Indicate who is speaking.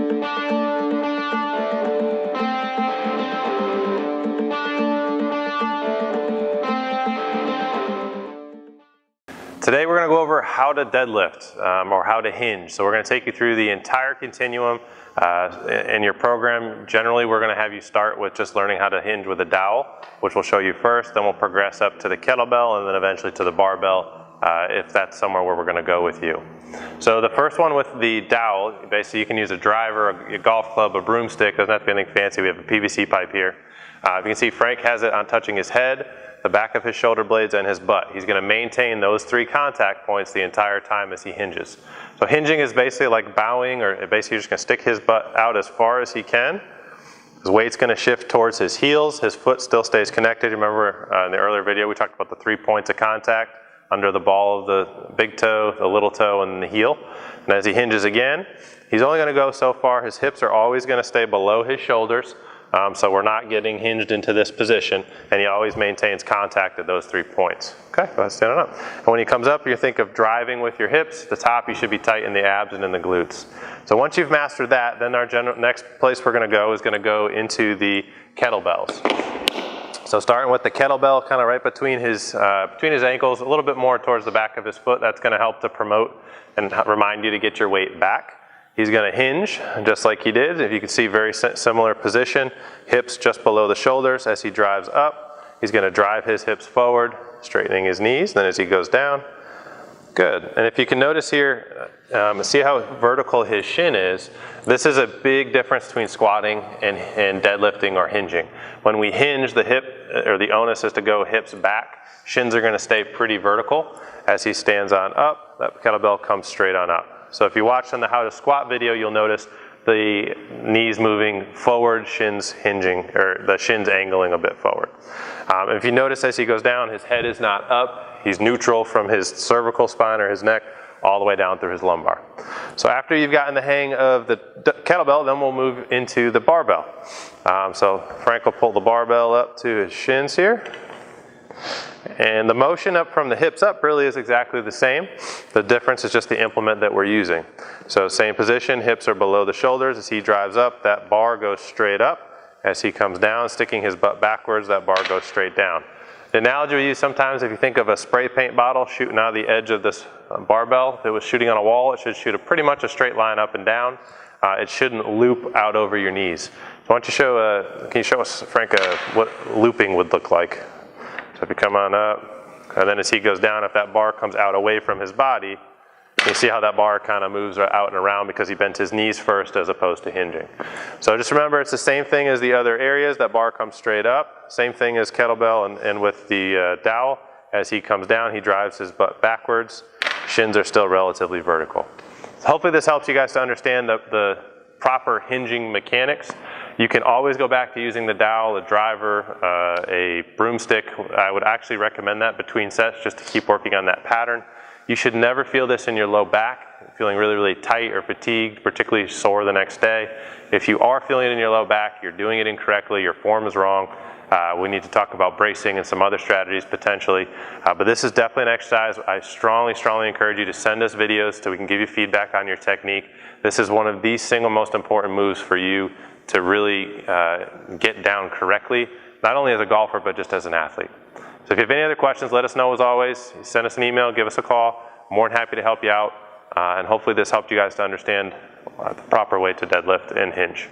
Speaker 1: Today we're going to go over how to deadlift or how to hinge. So we're going to take you through the entire continuum in your program. Generally we're going to have you start with just learning how to hinge with a dowel, which we'll show you first, then we'll progress up to the kettlebell and then eventually to the barbell if that's somewhere where we're going to go with you. So the first one with the dowel, basically you can use a driver, a golf club, a broomstick, doesn't have to be anything fancy. We have a PVC pipe here. You can see Frank has it on touching his head, the back of his shoulder blades, and his butt. He's going to maintain those three contact points the entire time as he hinges. So hinging is basically like bowing, or basically you're just going to stick his butt out as far as he can. His weight's going to shift towards his heels. His foot still stays connected. Remember in the earlier video we talked about the 3 points of contact under the ball of the big toe, the little toe, and the heel. And as he hinges again, he's only going to go so far. His hips are always going to stay below his shoulders. So we're not getting hinged into this position, and he always maintains contact at those 3 points. Okay, go ahead, stand on up. And when he comes up, you think of driving with your hips. The top, you should be tight in the abs and in the glutes. So once you've mastered that, then our next place we're going to go is going to go into the kettlebells. So starting with the kettlebell, kind of right between his ankles, a little bit more towards the back of his foot. That's going to help to promote and remind you to get your weight back. He's going to hinge just like he did. If you can see, very similar position, hips just below the shoulders. As he drives up, he's going to drive his hips forward, straightening his knees. Then as he goes down, good. And if you can notice here, see how vertical his shin is. This is a big difference between squatting and deadlifting or hinging. When we hinge, the hip, or the onus is to go hips back. Shins are going to stay pretty vertical. As he stands on up, that kettlebell comes straight on up. So if you watch on the how to squat video, you'll notice the knees moving forward, shins hinging, or the shins angling a bit forward. If you notice as he goes down, his head is not up. He's neutral from his cervical spine or his neck all the way down through his lumbar. So after you've gotten the hang of the kettlebell, then we'll move into the barbell. So Frank will pull the barbell up to his shins here. And the motion up from the hips up really is exactly the same. The difference is just the implement that we're using. So same position, hips are below the shoulders. As he drives up, that bar goes straight up. As he comes down, sticking his butt backwards, that bar goes straight down. The analogy we use sometimes, if you think of a spray paint bottle shooting out of the edge of this barbell, if it was shooting on a wall, it should shoot pretty much a straight line up and down. It shouldn't loop out over your knees. So why don't you show, can you show us, Frank, what looping would look like? So if you come on up, and then as he goes down, if that bar comes out away from his body, you see how that bar kind of moves out and around because he bent his knees first as opposed to hinging. So just remember, it's the same thing as the other areas. That bar comes straight up. Same thing as kettlebell and with the dowel. As he comes down, he drives his butt backwards. Shins are still relatively vertical. So hopefully this helps you guys to understand the proper hinging mechanics. You can always go back to using the dowel, a driver, a broomstick. I would actually recommend that between sets just to keep working on that pattern. You should never feel this in your low back, feeling really, really tight or fatigued, particularly sore the next day. If you are feeling it in your low back, you're doing it incorrectly, your form is wrong. We need to talk about bracing and some other strategies potentially. But this is definitely an exercise. I strongly, strongly encourage you to send us videos so we can give you feedback on your technique. This is one of the single most important moves for you to really get down correctly, not only as a golfer, but just as an athlete. So if you have any other questions, let us know as always. Send us an email, give us a call. More than happy to help you out. And hopefully this helped you guys to understand the proper way to deadlift and hinge.